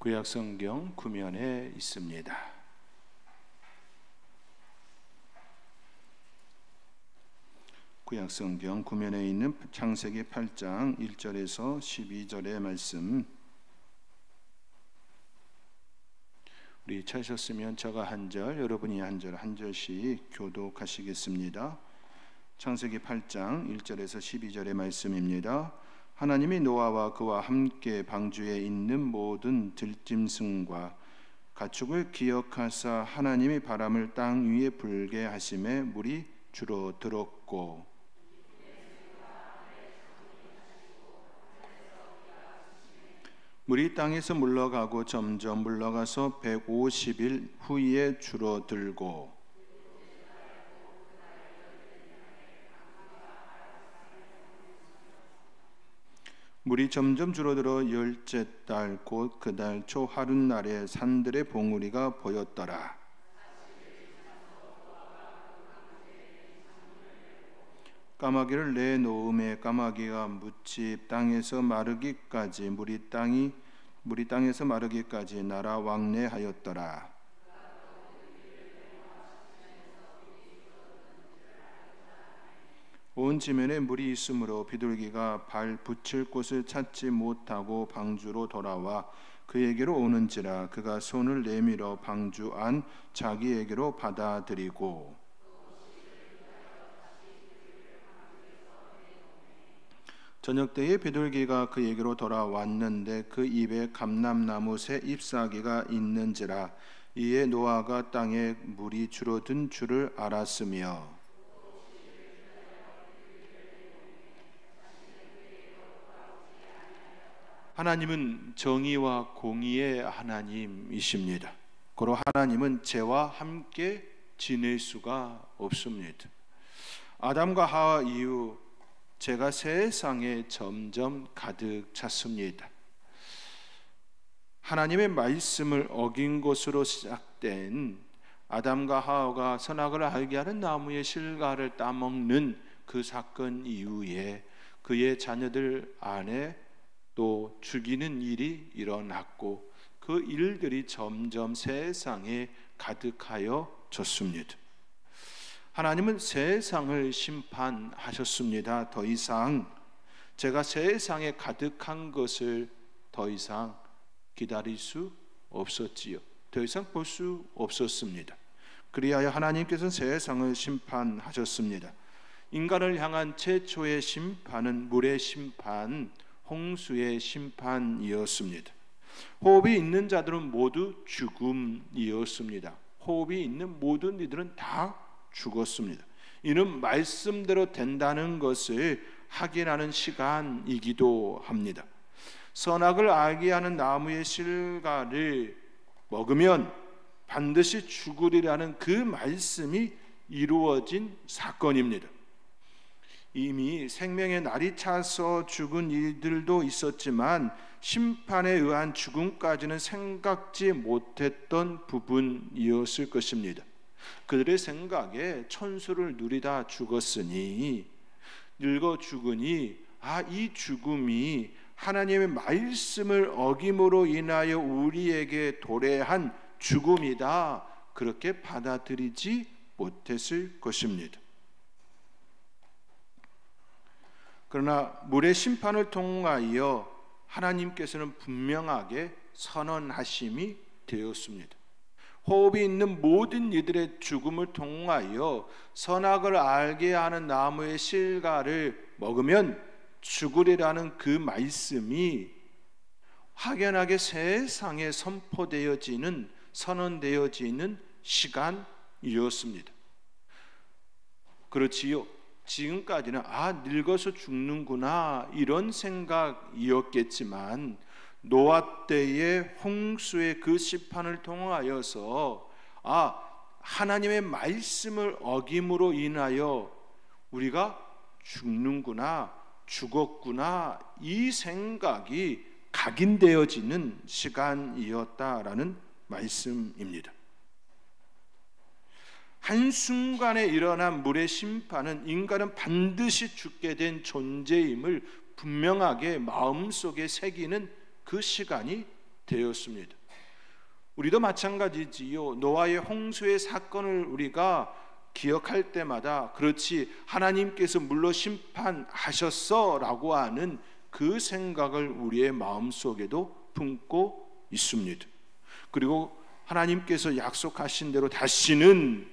구약성경 구면에 있습니다. 구약성경 구면에 있는 창세기 8장 1절에서 12절의 말씀, 우리 찾으셨으면 저가 한 절, 여러분이 한 절, 한 절씩 교독하시겠습니다. 창세기 8장 1절에서 12절의 말씀입니다. 하나님이 노아와 그와 함께 방주에 있는 모든 들짐승과 가축을 기억하사 하나님이 바람을 땅 위에 불게 하심에 물이 줄어들었고, 물이 땅에서 물러가고 점점 물러가서 150일 후에 줄어들고, 물이 점점 줄어들어 열째 달 곧 그 달 초 하룻날에 산들의 봉우리가 보였더라. 까마귀를 내놓음에 까마귀가 뭇집 땅에서 마르기까지 물이 땅에서 마르기까지 날아 왕래하였더라. 온 지면에 물이 있으므로 비둘기가 발 붙일 곳을 찾지 못하고 방주로 돌아와 그에게로 오는지라. 그가 손을 내밀어 방주 안 자기에게로 받아들이고, 저녁 때에 비둘기가 그에게로 돌아왔는데 그 입에 감람나무 새 잎사귀가 있는지라. 이에 노아가 땅에 물이 줄어든 줄을 알았으며, 하나님은 정의와 공의의 하나님이십니다. 고로 하나님은 죄와 함께 지낼 수가 없습니다. 아담과 하와 이후 죄가 세상에 점점 가득 찼습니다. 하나님의 말씀을 어긴 것으로 시작된 아담과 하와가 선악을 알게 하는 나무의 실과를 따먹는 그 사건 이후에 그의 자녀들 안에 또 죽이는 일이 일어났고, 그 일들이 점점 세상에 가득하여 졌습니다. 하나님은 세상을 심판하셨습니다. 더 이상 제가 세상에 가득한 것을 더 이상 기다릴 수 없었지요. 더 이상 볼 수 없었습니다. 그리하여 하나님께서는 세상을 심판하셨습니다. 인간을 향한 최초의 심판은 물의 심판, 홍수의 심판이었습니다. 호흡이 있는 자들은 모두 죽음이었습니다. 호흡이 있는 모든 이들은 다 죽었습니다. 이는 말씀대로 된다는 것을 확인하는 시간이기도 합니다. 선악을 알게 하는 나무의 실과를 먹으면 반드시 죽으리라는 그 말씀이 이루어진 사건입니다. 이미 생명의 날이 차서 죽은 이들도 있었지만 심판에 의한 죽음까지는 생각지 못했던 부분이었을 것입니다. 그들의 생각에 천수를 누리다 죽었으니, 늙어 죽으니 이 죽음이 하나님의 말씀을 어김으로 인하여 우리에게 도래한 죽음이다, 그렇게 받아들이지 못했을 것입니다. 그러나 물의 심판을 통하여 하나님께서는 분명하게 선언하심이 되었습니다. 호흡이 있는 모든 이들의 죽음을 통하여 선악을 알게 하는 나무의 실과를 먹으면 죽으리라는 그 말씀이 확연하게 세상에 선언되어지는 시간이었습니다. 그렇지요. 지금까지는 늙어서 죽는구나 이런 생각이었겠지만, 노아 때의 홍수의 그 심판을 통하여서 하나님의 말씀을 어김으로 인하여 우리가 죽는구나, 죽었구나, 이 생각이 각인되어지는 시간이었다라는 말씀입니다. 한순간에 일어난 물의 심판은 인간은 반드시 죽게 된 존재임을 분명하게 마음속에 새기는 그 시간이 되었습니다. 우리도 마찬가지지요. 노아의 홍수의 사건을 우리가 기억할 때마다 그렇지 하나님께서 물로 심판하셨어 라고 하는 그 생각을 우리의 마음속에도 품고 있습니다. 그리고 하나님께서 약속하신 대로 다시는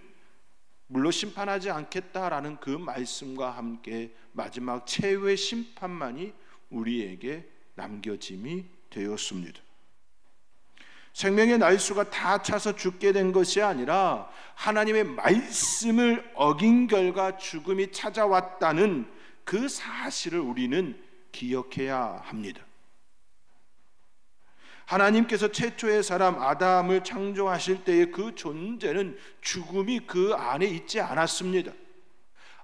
물로 심판하지 않겠다라는 그 말씀과 함께 마지막 최후의 심판만이 우리에게 남겨짐이 되었습니다. 생명의 날수가 다 차서 죽게 된 것이 아니라 하나님의 말씀을 어긴 결과 죽음이 찾아왔다는 그 사실을 우리는 기억해야 합니다. 하나님께서 최초의 사람 아담을 창조하실 때의 그 존재는 죽음이 그 안에 있지 않았습니다.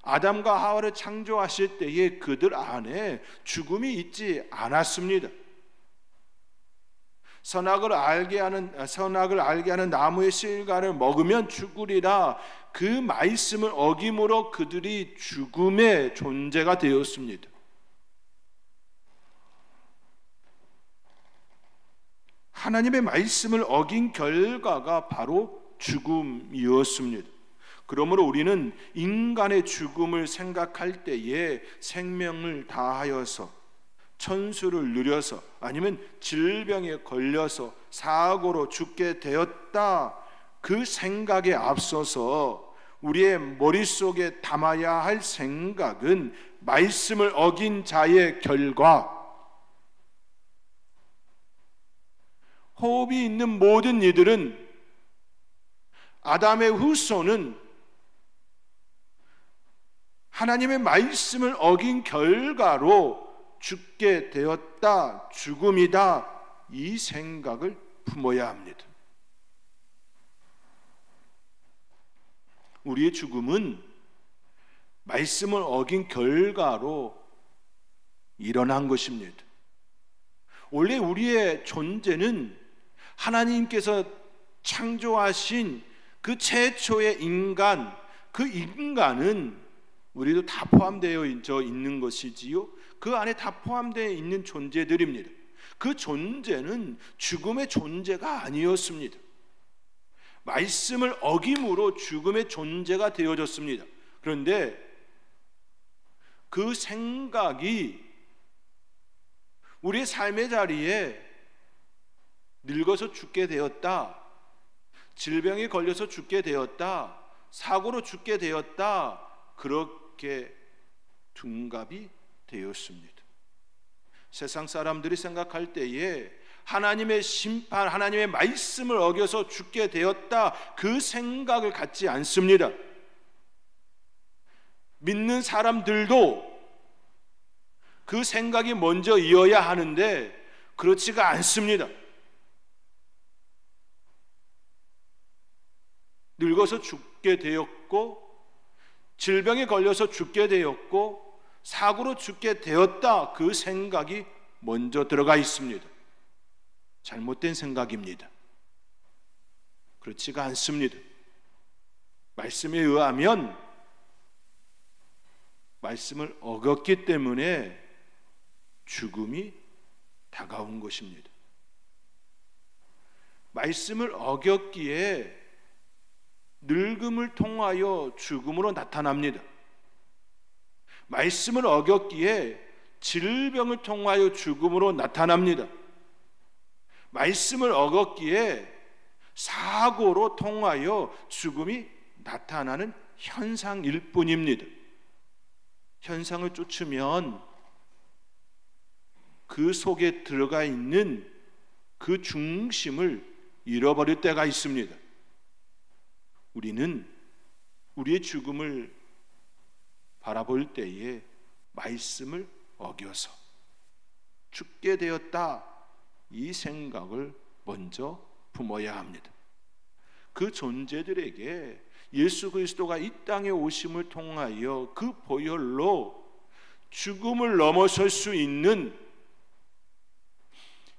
아담과 하와를 창조하실 때에 그들 안에 죽음이 있지 않았습니다. 선악을 알게 하는 나무의 실과를 먹으면 죽으리라 그 말씀을 어김으로 그들이 죽음의 존재가 되었습니다. 하나님의 말씀을 어긴 결과가 바로 죽음이었습니다. 그러므로 우리는 인간의 죽음을 생각할 때에 생명을 다하여서 천수를 누려서 아니면 질병에 걸려서 사고로 죽게 되었다 그 생각에 앞서서 우리의 머릿속에 담아야 할 생각은 말씀을 어긴 자의 결과, 호흡이 있는 모든 이들은 아담의 후손은 하나님의 말씀을 어긴 결과로 죽게 되었다, 죽음이다, 이 생각을 품어야 합니다. 우리의 죽음은 말씀을 어긴 결과로 일어난 것입니다. 원래 우리의 존재는 하나님께서 창조하신 그 최초의 인간, 그 인간은 우리도 다 포함되어 있는 것이지요. 그 안에 다 포함되어 있는 존재들입니다. 그 존재는 죽음의 존재가 아니었습니다. 말씀을 어김으로 죽음의 존재가 되어졌습니다. 그런데 그 생각이 우리의 삶의 자리에 늙어서 죽게 되었다, 질병에 걸려서 죽게 되었다, 사고로 죽게 되었다, 그렇게 둔갑이 되었습니다. 세상 사람들이 생각할 때에 하나님의 심판, 하나님의 말씀을 어겨서 죽게 되었다, 그 생각을 갖지 않습니다. 믿는 사람들도 그 생각이 먼저 이어야 하는데 그렇지가 않습니다. 늙어서 죽게 되었고, 질병에 걸려서 죽게 되었고, 사고로 죽게 되었다, 그 생각이 먼저 들어가 있습니다. 잘못된 생각입니다. 그렇지가 않습니다. 말씀에 의하면 말씀을 어겼기 때문에 죽음이 다가온 것입니다. 말씀을 어겼기에 늙음을 통하여 죽음으로 나타납니다. 말씀을 어겼기에 질병을 통하여 죽음으로 나타납니다. 말씀을 어겼기에 사고로 통하여 죽음이 나타나는 현상일 뿐입니다. 현상을 쫓으면 그 속에 들어가 있는 그 중심을 잃어버릴 때가 있습니다. 우리는 우리의 죽음을 바라볼 때에 말씀을 어겨서 죽게 되었다, 이 생각을 먼저 품어야 합니다. 그 존재들에게 예수 그리스도가 이 땅에 오심을 통하여 그 보혈로 죽음을 넘어설 수 있는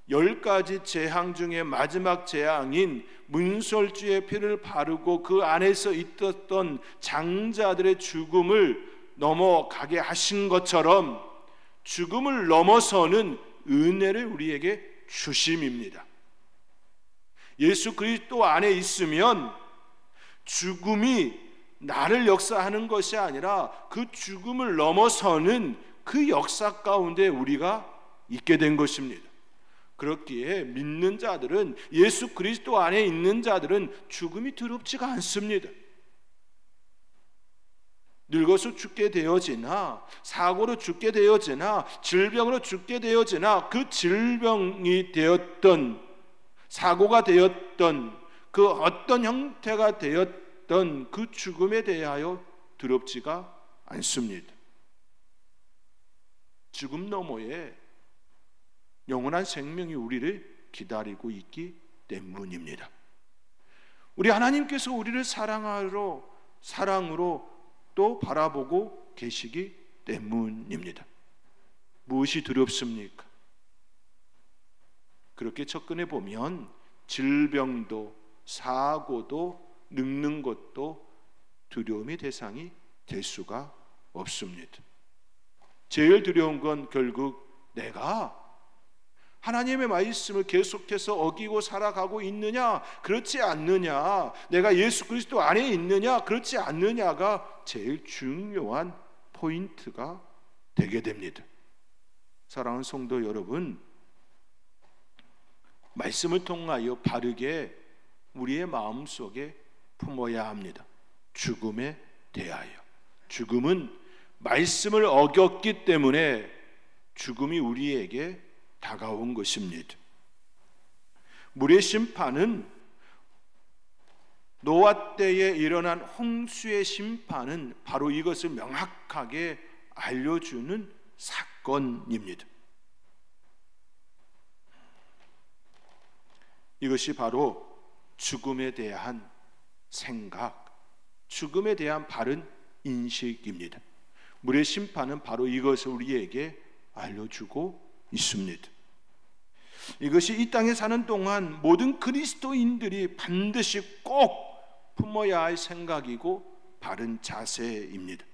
10가지 재앙 중에 마지막 재앙인 문설주의 피를 바르고 그 안에서 있었던 장자들의 죽음을 넘어가게 하신 것처럼 죽음을 넘어서는 은혜를 우리에게 주심입니다. 예수 그리스도 안에 있으면 죽음이 나를 역사하는 것이 아니라 그 죽음을 넘어서는 그 역사 가운데 우리가 있게 된 것입니다. 그렇기에 믿는 자들은, 예수 그리스도 안에 있는 자들은 죽음이 두렵지가 않습니다. 늙어서 죽게 되어지나, 사고로 죽게 되어지나, 질병으로 죽게 되어지나, 그 질병이 되었던, 사고가 되었던, 그 어떤 형태가 되었던 그 죽음에 대하여 두렵지가 않습니다. 죽음 너머에 영원한 생명이 우리를 기다리고 있기 때문입니다. 우리 하나님께서 우리를 사랑으로 또 바라보고 계시기 때문입니다. 무엇이 두렵습니까? 그렇게 접근해 보면 질병도 사고도 늙는 것도 두려움의 대상이 될 수가 없습니다. 제일 두려운 건 결국 내가 하나님의 말씀을 계속해서 어기고 살아가고 있느냐, 그렇지 않느냐, 내가 예수 그리스도 안에 있느냐, 그렇지 않느냐가 제일 중요한 포인트가 되게 됩니다. 사랑하는 성도 여러분, 말씀을 통하여 바르게 우리의 마음속에 품어야 합니다. 죽음에 대하여. 죽음은 말씀을 어겼기 때문에 죽음이 우리에게 다가온 것입니다. 물의 심판은, 노아 때에 일어난 홍수의 심판은 바로 이것을 명확하게 알려주는 사건입니다. 이것이 바로 죽음에 대한 생각, 죽음에 대한 바른 인식입니다. 물의 심판은 바로 이것을 우리에게 알려주고 있습니다. 이것이 이 땅에 사는 동안 모든 그리스도인들이 반드시 꼭 품어야 할 생각이고 바른 자세입니다.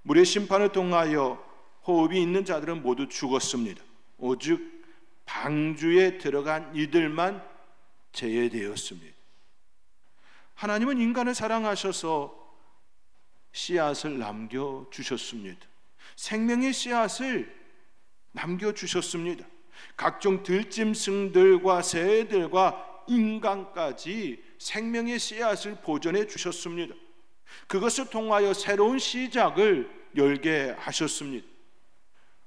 물의 심판을 통하여 호흡이 있는 자들은 모두 죽었습니다. 오직 방주에 들어간 이들만 제외되었습니다. 하나님은 인간을 사랑하셔서 씨앗을 남겨주셨습니다. 생명의 씨앗을 남겨주셨습니다. 각종 들짐승들과 새들과 인간까지 생명의 씨앗을 보존해 주셨습니다. 그것을 통하여 새로운 시작을 열게 하셨습니다.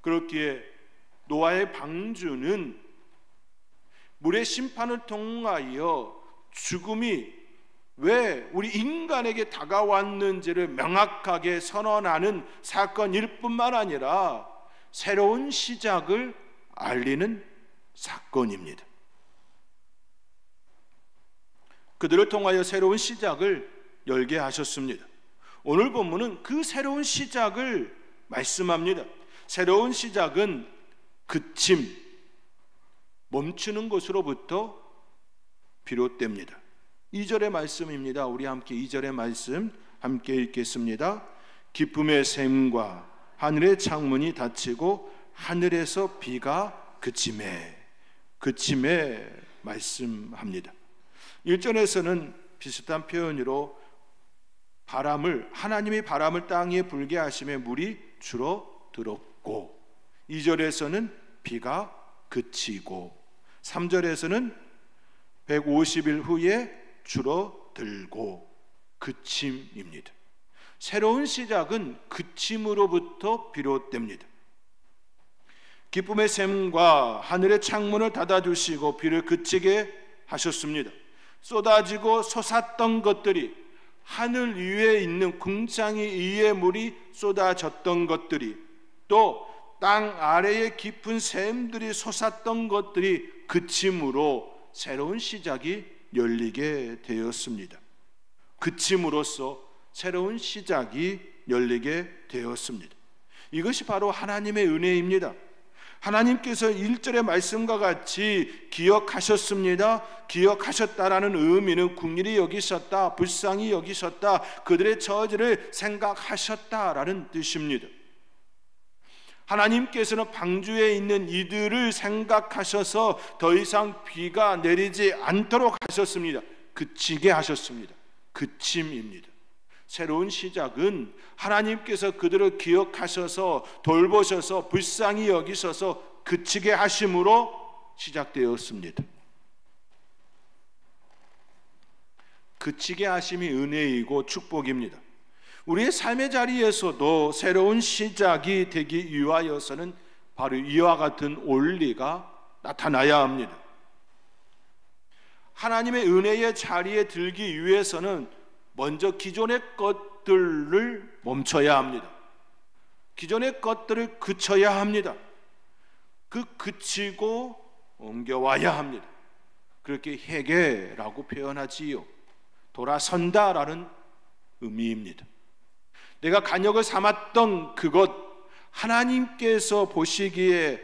그렇기에 노아의 방주는 물의 심판을 통하여 죽음이 왜 우리 인간에게 다가왔는지를 명확하게 선언하는 사건일 뿐만 아니라 새로운 시작을 알리는 사건입니다. 그들을 통하여 새로운 시작을 열게 하셨습니다. 오늘 본문은 그 새로운 시작을 말씀합니다. 새로운 시작은 그침, 멈추는 것으로부터 비롯됩니다. 2절의 말씀입니다. 우리 함께 2절의 말씀 함께 읽겠습니다. 기쁨의 샘과 하늘의 창문이 닫히고 하늘에서 비가 그침에 말씀합니다. 1절에서는 비슷한 표현으로 하나님이 바람을 땅에 불게 하심에 물이 줄어들었고, 2절에서는 비가 그치고, 3절에서는 150일 후에 줄어들고, 그침입니다. 새로운 시작은 그침으로부터 비롯됩니다. 기쁨의 샘과 하늘의 창문을 닫아주시고 비를 그치게 하셨습니다. 쏟아지고 솟았던 것들이, 하늘 위에 있는 궁창이 위에 물이 쏟아졌던 것들이, 또 땅 아래에 깊은 샘들이 솟았던 것들이 그침으로 새로운 시작이 열리게 되었습니다. 그침으로써 새로운 시작이 열리게 되었습니다. 이것이 바로 하나님의 은혜입니다. 하나님께서 1절의 말씀과 같이 기억하셨습니다. 기억하셨다라는 의미는 긍휼히 여기셨다, 불쌍히 여기셨다, 그들의 처지를 생각하셨다라는 뜻입니다. 하나님께서는 방주에 있는 이들을 생각하셔서 더 이상 비가 내리지 않도록 하셨습니다. 그치게 하셨습니다. 그침입니다. 새로운 시작은 하나님께서 그들을 기억하셔서 돌보셔서 불쌍히 여기셔서 그치게 하심으로 시작되었습니다. 그치게 하심이 은혜이고 축복입니다. 우리의 삶의 자리에서도 새로운 시작이 되기 위하여서는 바로 이와 같은 원리가 나타나야 합니다. 하나님의 은혜의 자리에 들기 위해서는 먼저 기존의 것들을 멈춰야 합니다. 기존의 것들을 그쳐야 합니다. 그치고 옮겨와야 합니다. 그렇게 회개라고 표현하지요. 돌아선다라는 의미입니다. 내가 간역을 삼았던 그것, 하나님께서 보시기에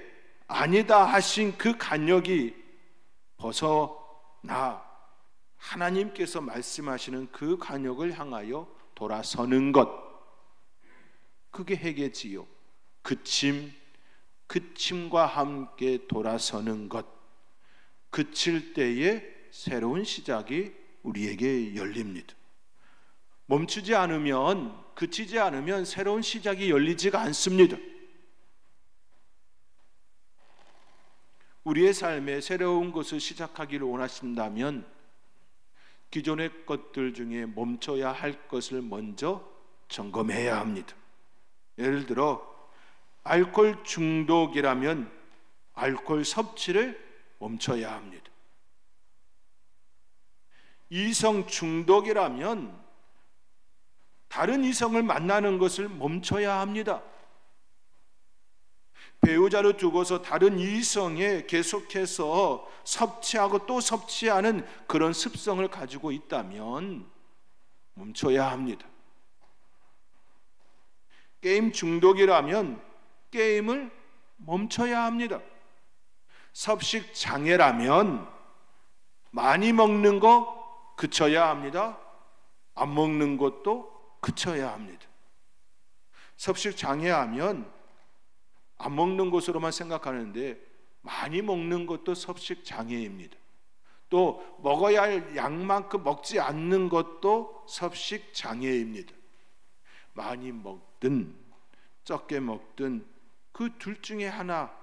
아니다 하신 그 간역이 벗어나 하나님께서 말씀하시는 그 간역을 향하여 돌아서는 것, 그게 회개지요. 그침과 함께 돌아서는 것, 그칠 때에 새로운 시작이 우리에게 열립니다. 멈추지 않으면, 그치지 않으면 새로운 시작이 열리지가 않습니다. 우리의 삶에 새로운 것을 시작하기를 원하신다면 기존의 것들 중에 멈춰야 할 것을 먼저 점검해야 합니다. 예를 들어 알코올 중독이라면 알코올 섭취를 멈춰야 합니다. 이성 중독이라면 다른 이성을 만나는 것을 멈춰야 합니다. 배우자를 두고서 다른 이성에 계속해서 섭취하고 또 섭취하는 그런 습성을 가지고 있다면 멈춰야 합니다. 게임 중독이라면 게임을 멈춰야 합니다. 섭식 장애라면 많이 먹는 거 그쳐야 합니다. 안 먹는 것도 그쳐야 합니다. 섭식 장애하면 안 먹는 것으로만 생각하는데 많이 먹는 것도 섭식 장애입니다. 또 먹어야 할 양만큼 먹지 않는 것도 섭식 장애입니다. 많이 먹든 적게 먹든 그 둘 중에 하나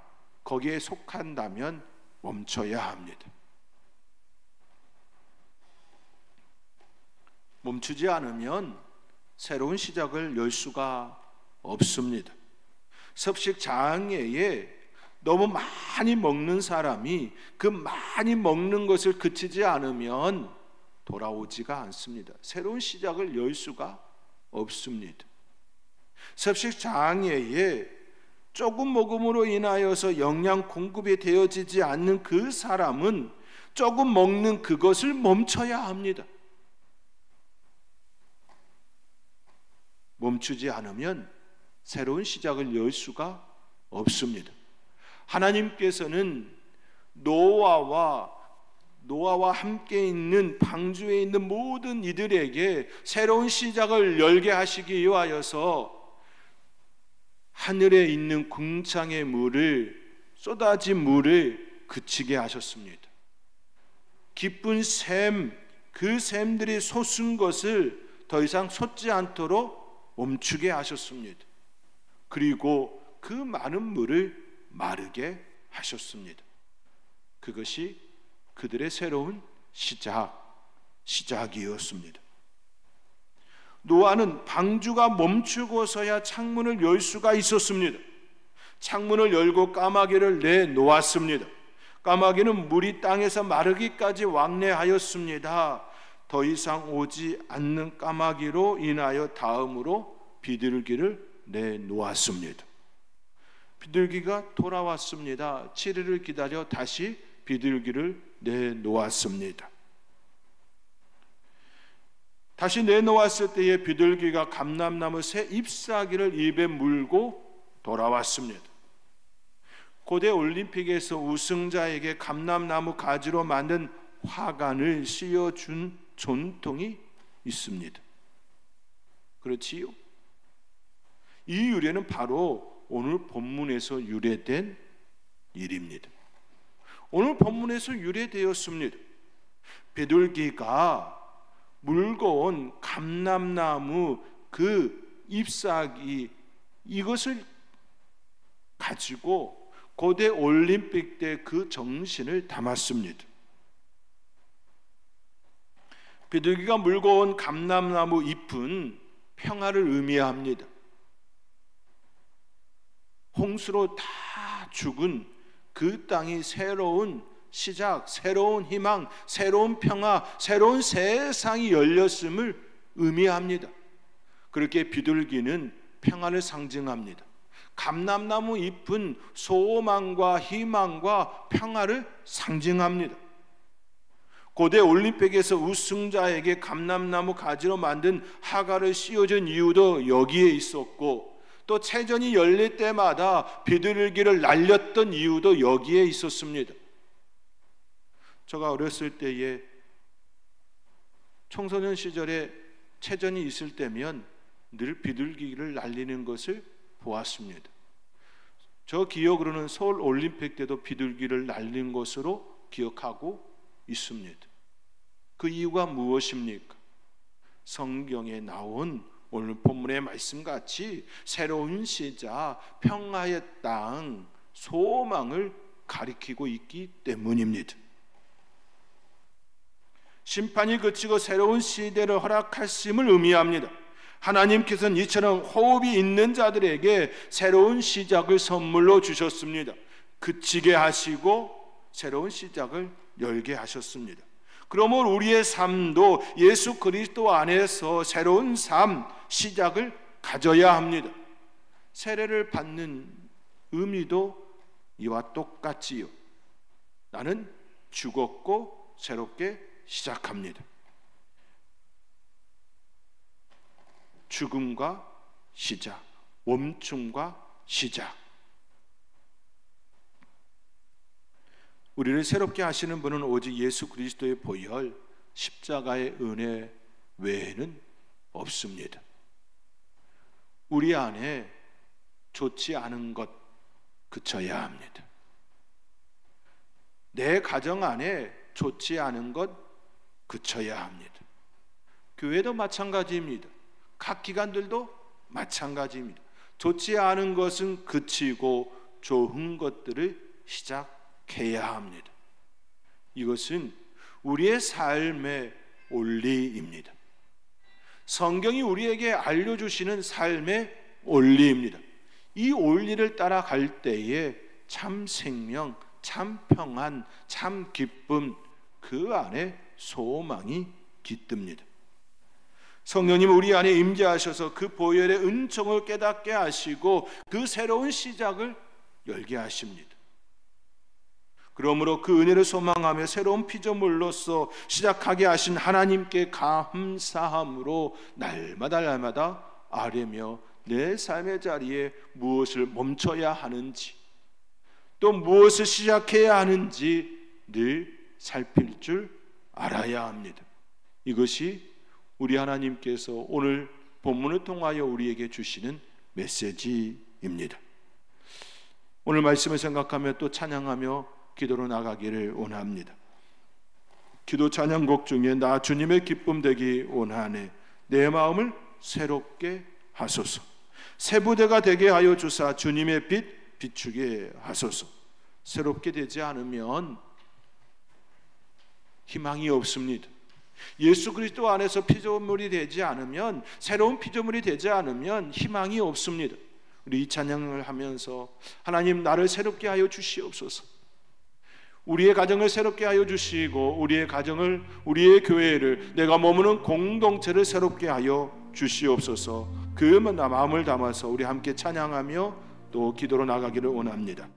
거기에 속한다면 멈춰야 합니다. 멈추지 않으면 새로운 시작을 열 수가 없습니다. 섭식 장애에 너무 많이 먹는 사람이 그 많이 먹는 것을 그치지 않으면 돌아오지가 않습니다. 새로운 시작을 열 수가 없습니다. 섭식 장애에 조금 먹음으로 인하여서 영양 공급이 되어지지 않는 그 사람은 조금 먹는 그것을 멈춰야 합니다. 멈추지 않으면 새로운 시작을 열 수가 없습니다. 하나님께서는 노아와 함께 있는 방주에 있는 모든 이들에게 새로운 시작을 열게 하시기 위하여서 하늘에 있는 궁창의 물을, 쏟아진 물을 그치게 하셨습니다. 기쁜 샘, 그 샘들이 솟은 것을 더 이상 솟지 않도록 멈추게 하셨습니다. 그리고 그 많은 물을 마르게 하셨습니다. 그것이 그들의 새로운 시작이었습니다. 노아는 방주가 멈추고서야 창문을 열 수가 있었습니다. 창문을 열고 까마귀를 내놓았습니다. 까마귀는 물이 땅에서 마르기까지 왕래하였습니다. 더 이상 오지 않는 까마귀로 인하여 다음으로 비둘기를 내놓았습니다. 비둘기가 돌아왔습니다. 7일을 기다려 다시 비둘기를 내놓았습니다. 다시 내놓았을 때에 비둘기가 감람나무 새 잎사귀를 입에 물고 돌아왔습니다. 고대 올림픽에서 우승자에게 감람나무 가지로 만든 화관을 씌워준 전통이 있습니다. 그렇지요? 이 유래는 바로 오늘 본문에서 유래된 일입니다. 오늘 본문에서 유래되었습니다. 비둘기가 물고 온 감람나무 그 잎사귀, 이것을 가지고 고대 올림픽 때 그 정신을 담았습니다. 비둘기가 물고 온 감람나무 잎은 평화를 의미합니다. 홍수로 다 죽은 그 땅이 새로운 시작, 새로운 희망, 새로운 평화, 새로운 세상이 열렸음을 의미합니다. 그렇게 비둘기는 평화를 상징합니다. 감람나무 잎은 소망과 희망과 평화를 상징합니다. 고대 올림픽에서 우승자에게 감람나무 가지로 만든 하가를 씌워준 이유도 여기에 있었고, 또 체전이 열릴 때마다 비둘기를 날렸던 이유도 여기에 있었습니다. 제가 어렸을 때에 청소년 시절에 체전이 있을 때면 늘 비둘기를 날리는 것을 보았습니다. 저 기억으로는 서울 올림픽 때도 비둘기를 날린 것으로 기억하고 있습니다. 그 이유가 무엇입니까? 성경에 나온 오늘 본문의 말씀같이 새로운 시작, 평화의 땅, 소망을 가리키고 있기 때문입니다. 심판이 그치고 새로운 시대를 허락하심을 의미합니다. 하나님께서는 이처럼 호흡이 있는 자들에게 새로운 시작을 선물로 주셨습니다. 그치게 하시고 새로운 시작을 열게 하셨습니다. 그러므로 우리의 삶도 예수 그리스도 안에서 새로운 삶, 시작을 가져야 합니다. 세례를 받는 의미도 이와 똑같지요. 나는 죽었고 새롭게 시작합니다. 죽음과 시작, 멈춤과 시작. 우리를 새롭게 하시는 분은 오직 예수 그리스도의 보혈, 십자가의 은혜 외에는 없습니다. 우리 안에 좋지 않은 것 그쳐야 합니다. 내 가정 안에 좋지 않은 것 그쳐야 합니다. 교회도 마찬가지입니다. 각 기관들도 마찬가지입니다. 좋지 않은 것은 그치고 좋은 것들을 시작해야 합니다. 이것은 우리의 삶의 원리입니다. 성경이 우리에게 알려주시는 삶의 원리입니다. 이 원리를 따라갈 때에 참 생명, 참 평안, 참 기쁨, 그 안에 소망이 깃듭니다. 성령님 우리 안에 임재하셔서 그 보혈의 은총을 깨닫게 하시고 그 새로운 시작을 열게 하십니다. 그러므로 그 은혜를 소망하며 새로운 피조물로서 시작하게 하신 하나님께 감사함으로 날마다 아뢰며 내 삶의 자리에 무엇을 멈춰야 하는지, 또 무엇을 시작해야 하는지 늘 살필 줄 알아야 합니다. 이것이 우리 하나님께서 오늘 본문을 통하여 우리에게 주시는 메시지입니다. 오늘 말씀을 생각하며 또 찬양하며 기도로 나가기를 원합니다. 기도 찬양곡 중에 나 주님의 기쁨 되기 원하네, 내 마음을 새롭게 하소서, 새 부대가 되게 하여 주사 주님의 빛 비추게 하소서. 새롭게 되지 않으면 희망이 없습니다. 예수 그리스도 안에서 피조물이 되지 않으면, 새로운 피조물이 되지 않으면 희망이 없습니다. 우리 이 찬양을 하면서 하나님 나를 새롭게 하여 주시옵소서, 우리의 가정을 새롭게 하여 주시고 우리의 가정을, 우리의 교회를, 내가 머무는 공동체를 새롭게 하여 주시옵소서. 그 마음을 담아서 우리 함께 찬양하며 또 기도로 나가기를 원합니다.